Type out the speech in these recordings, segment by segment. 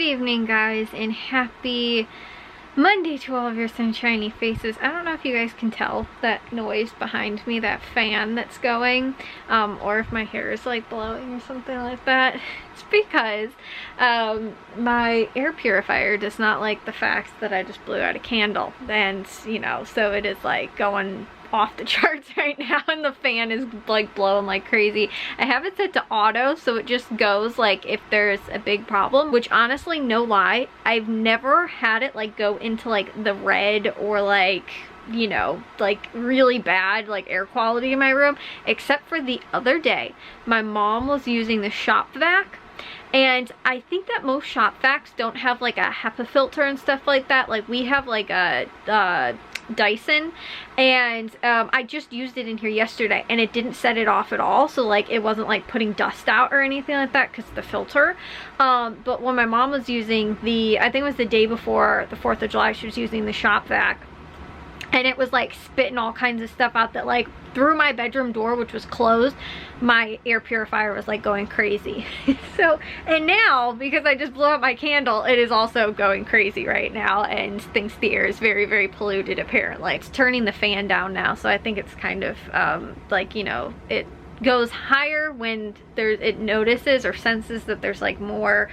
evening, guys, and happy Monday to all of your sunshiny faces. I don't know if you guys can tell that noise behind me, that fan that's going, or if my hair is like blowing or something like that. It's because my air purifier does not like the fact that I just blew out a candle, and you know, so it is like going off the charts right now, and the fan is like blowing like crazy. I have it set to auto, so it just goes like if there's a big problem, which honestly, no lie, I've never had it like go into like the red or like, you know, like really bad like air quality in my room, except for the other day. My mom was using the shop vac, and I think that most shop vacs don't have like a HEPA filter and stuff like that. Like we have like a Dyson, and I just used it in here yesterday and it didn't set it off at all, so like it wasn't like putting dust out or anything like that because the filter. But when my mom was using the, I think it was the day before the 4th of July, she was using the shop vac, and it was like spitting all kinds of stuff out that like through my bedroom door, which was closed, my air purifier was like going crazy. So, and now because I just blew up my candle, it is also going crazy right now and thinks the air is very, very polluted apparently. It's turning the fan down now, so I think it's kind of like, you know, it goes higher when it notices or senses that there's like more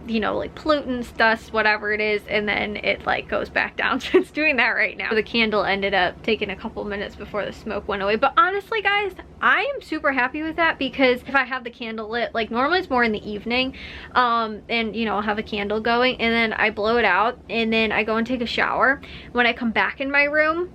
you know, like pollutants, dust, whatever it is, and then it like goes back down. So it's doing that right now. The candle ended up taking a couple minutes before the smoke went away, but honestly guys, I am super happy with that, because if I have the candle lit, like normally it's more in the evening, and you know, I'll have a candle going and then I blow it out and then I go and take a shower. When I come back in my room,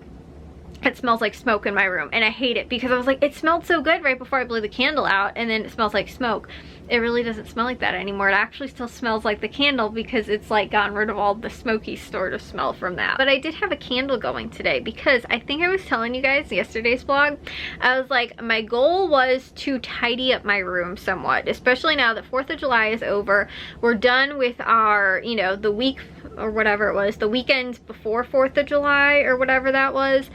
it smells like smoke in my room, and I hate it because I was like, it smelled so good right before I blew the candle out, and then it smells like smoke. It really doesn't smell like that anymore. It actually still smells like the candle because it's like gotten rid of all the smoky sort of smell from that. But I did have a candle going today because I think I was telling you guys yesterday's vlog, I was like, my goal was to tidy up my room somewhat, especially now that 4th of July is over. We're done with our, you know, the week or whatever it was, the weekend before 4th of July or whatever that was,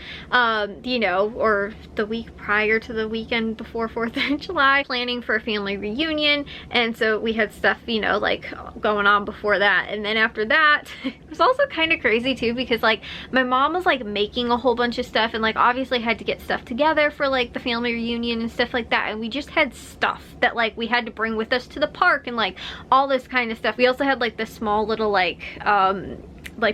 you know, or the week prior to the weekend before 4th of July, planning for a family reunion. And so we had stuff, you know, like going on before that. And then after that, it was also kind of crazy too, because like my mom was like making a whole bunch of stuff, and like obviously had to get stuff together for like the family reunion and stuff like that. And we just had stuff that like we had to bring with us to the park and like all this kind of stuff. We also had like this small little like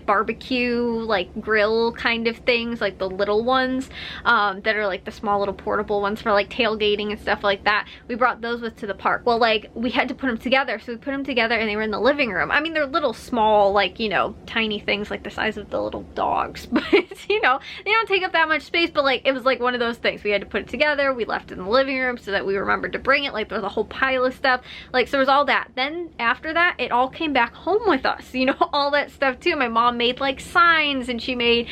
barbecue like grill kind of things, like the little ones that are like the small little portable ones for like tailgating and stuff like that. We brought those with to the park. Well, like we had to put them together, so we put them together and they were in the living room. I mean, they're little small, like, you know, tiny things like the size of the little dogs, but you know, they don't take up that much space. But like it was like one of those things, we had to put it together. We left it in the living room so that we remembered to bring it. Like there was a whole pile of stuff, like, so there was all that. Then after that, it all came back home with us, you know, all that stuff too. My mom made like signs, and she made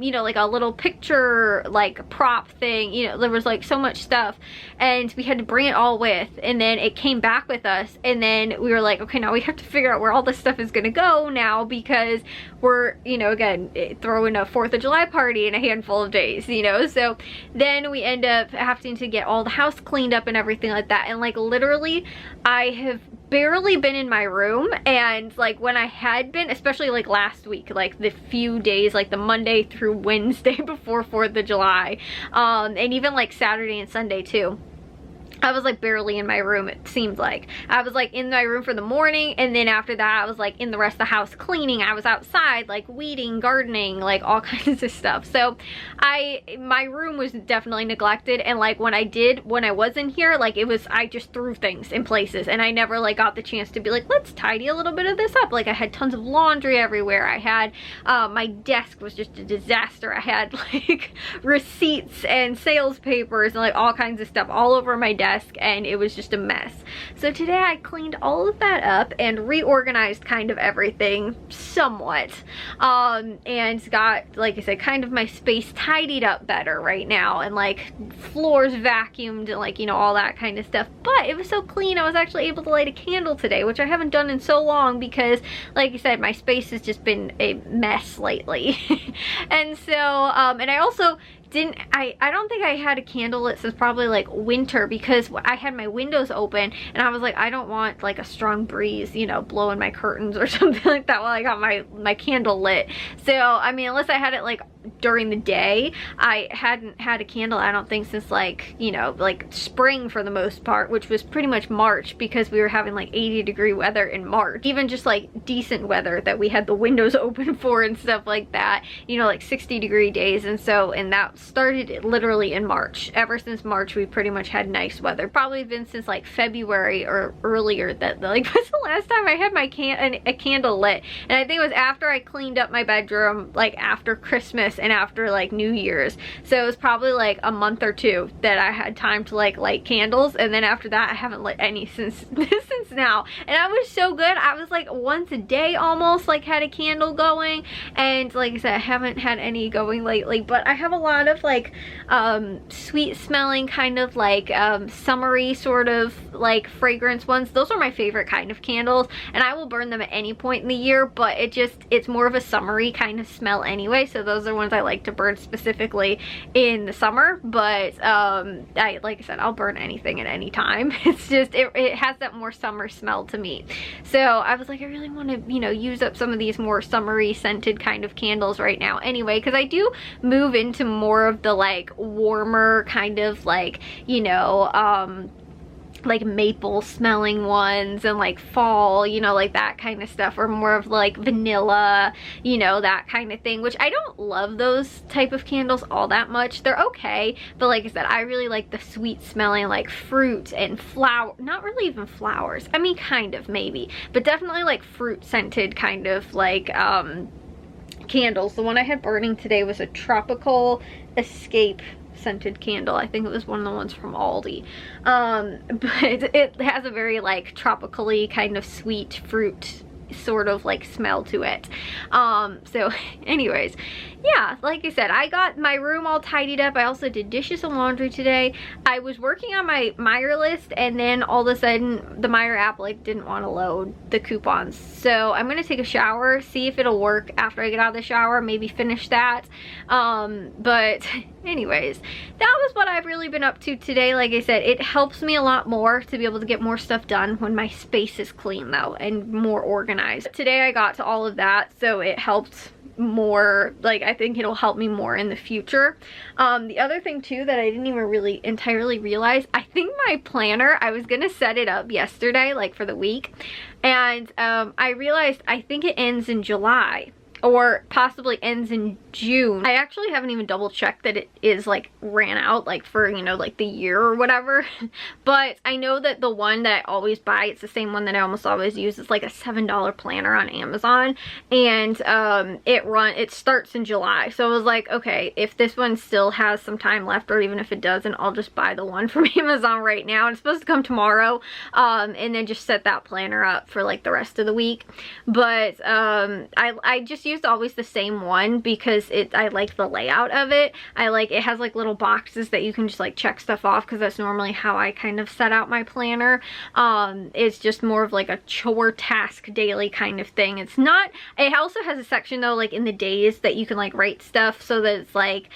you know, like a little picture like prop thing, you know, there was like so much stuff, and we had to bring it all with, and then it came back with us. And then we were like, okay, now we have to figure out where all this stuff is gonna go now, because we're, you know, again, throwing a 4th of July party in a handful of days, you know. So then we end up having to get all the house cleaned up and everything like that. And like literally I have barely been in my room, and like when I had been, especially like last week, like the few days, like the Monday through Wednesday before 4th of July, and even like Saturday and Sunday too, I was like barely in my room. It seemed like I was like in my room for the morning, and then after that I was like in the rest of the house cleaning. I was outside like weeding, gardening, like all kinds of stuff. So my room was definitely neglected. And like when I was in here, like it was, I just threw things in places, and I never like got the chance to be like, let's tidy a little bit of this up. Like I had tons of laundry everywhere. I had my desk was just a disaster. I had like receipts and sales papers and like all kinds of stuff all over my desk, and it was just a mess. So today I cleaned all of that up and reorganized kind of everything somewhat, and got, like I said, kind of my space tidied up better right now, and like floors vacuumed and like, you know, all that kind of stuff. But it was so clean, I was actually able to light a candle today, which I haven't done in so long, because like I said, my space has just been a mess lately. And so and I also I don't think I had a candle lit since probably like winter, because I had my windows open and I was like, I don't want like a strong breeze, you know, blowing my curtains or something like that while I got my candle lit. So I mean, unless I had it like during the day, I hadn't had a candle, I don't think, since like, you know, like spring for the most part, which was pretty much March, because we were having like 80-degree weather in March, even just like decent weather that we had the windows open for and stuff like that, you know, like 60-degree days. And that started literally in March. Ever since March, we pretty much had nice weather. Probably been since like February or earlier that like was the last time I had my a candle lit. And I think it was after I cleaned up my bedroom, like after Christmas and after like New Year's. So it was probably like a month or two that I had time to like light candles, and then after that I haven't lit any since now. And I was so good. I was like once a day almost like had a candle going, and like I said, I haven't had any going lately, but I have a lot of like sweet smelling kind of like summery sort of like fragrance ones. Those are my favorite kind of candles, and I will burn them at any point in the year, but it's more of a summery kind of smell anyway, so those are ones I like to burn specifically in the summer. But like I said, I'll burn anything at any time. It's just it has that more summer smell to me. So I was like, I really want to, you know, use up some of these more summery scented kind of candles right now anyway, because I do move into more of the like warmer kind of like, you know, like maple smelling ones and like fall, you know, like that kind of stuff, or more of like vanilla, you know, that kind of thing, which I don't love those type of candles all that much. They're okay, but like I said, I really like the sweet smelling like fruit and flower, not really even flowers, I mean kind of maybe, but definitely like fruit scented kind of like candles. The one I had burning today was a Tropical Escape scented candle. I think it was one of the ones from Aldi, but it has a very like tropically kind of sweet fruit sort of like smell to it. So anyways, yeah, like I said, I got my room all tidied up. I also did dishes and laundry today. I was working on my Meijer list, and then all of a sudden the Meijer app like didn't want to load the coupons. So I'm gonna take a shower, see if it'll work after I get out of the shower, maybe finish that. But anyways, that was what I've really been up to today. Like I said, it helps me a lot more to be able to get more stuff done when my space is clean though, and more organized. Today I got to all of that, so it helped more. Like, I think it'll help me more in the future. The other thing too that I didn't even really entirely realize, I think my planner, I was gonna set it up yesterday like for the week, and I realized I think it ends in July, or possibly ends in June. I actually haven't even double checked that it is like ran out like for, you know, like the year or whatever. But I know that the one that I always buy, it's the same one that I almost always use. It's like a $7 planner on Amazon, and it starts in July. So I was like, okay, if this one still has some time left, or even if it doesn't, I'll just buy the one from Amazon right now. It's supposed to come tomorrow, and then just set that planner up for like the rest of the week. But I just used always the same one because I like the layout of it. It has like little boxes that you can just like check stuff off, because that's normally how I kind of set out my planner. It's just more of like a chore task daily kind of thing. It's not, it also has a section though like in the days that you can like write stuff, so that it's like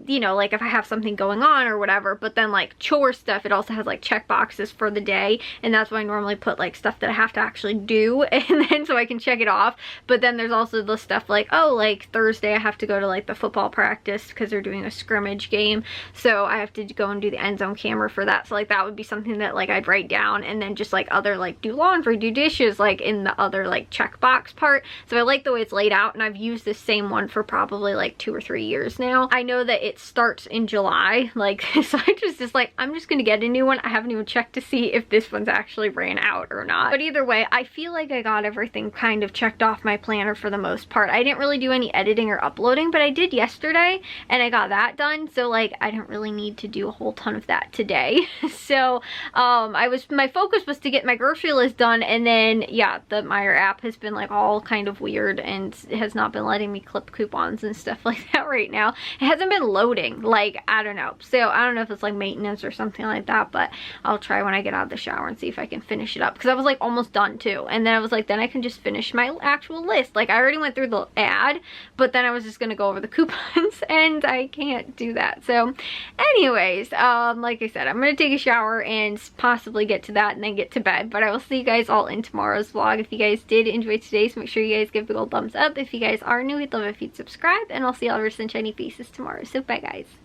you know, like if I have something going on or whatever. But then like chore stuff, it also has like check boxes for the day, and that's why I normally put like stuff that I have to actually do, and then so I can check it off. But then there's also the stuff like, oh, like Thursday I have to go to like the football practice because they're doing a scrimmage game, so I have to go and do the end zone camera for that. So like that would be something that like I'd write down, and then just like other like do laundry, do dishes, like in the other like checkbox part. So I like the way it's laid out, and I've used this same one for probably like 2 or 3 years now. I know that it starts in July, like so I just like, I'm just gonna get a new one. I haven't even checked to see if this one's actually ran out or not. But either way, I feel like I got everything kind of checked off my planner for the most part. I didn't really do any editing or uploading, but I did yesterday, and I got that done. So like I didn't really need to do a whole ton of that today. So my focus was to get my grocery list done, and then yeah, the Meijer app has been like all kind of weird and it has not been letting me clip coupons and stuff like that right now. It hasn't been loading, like I don't know. So I don't know if it's like maintenance or something like that, but I'll try when I get out of the shower and see if I can finish it up, because I was like almost done too. And then I was like, then I can just finish my actual list. Like I already went through through the ad, but then I was just gonna go over the coupons and I can't do that. So anyways, like I said, I'm gonna take a shower and possibly get to that and then get to bed, but I will see you guys all in tomorrow's vlog. If you guys did enjoy today's, make sure you guys give a big old thumbs up. If you guys are new, we'd love if you'd subscribe, and I'll see all of your sunshiny faces tomorrow. So bye guys.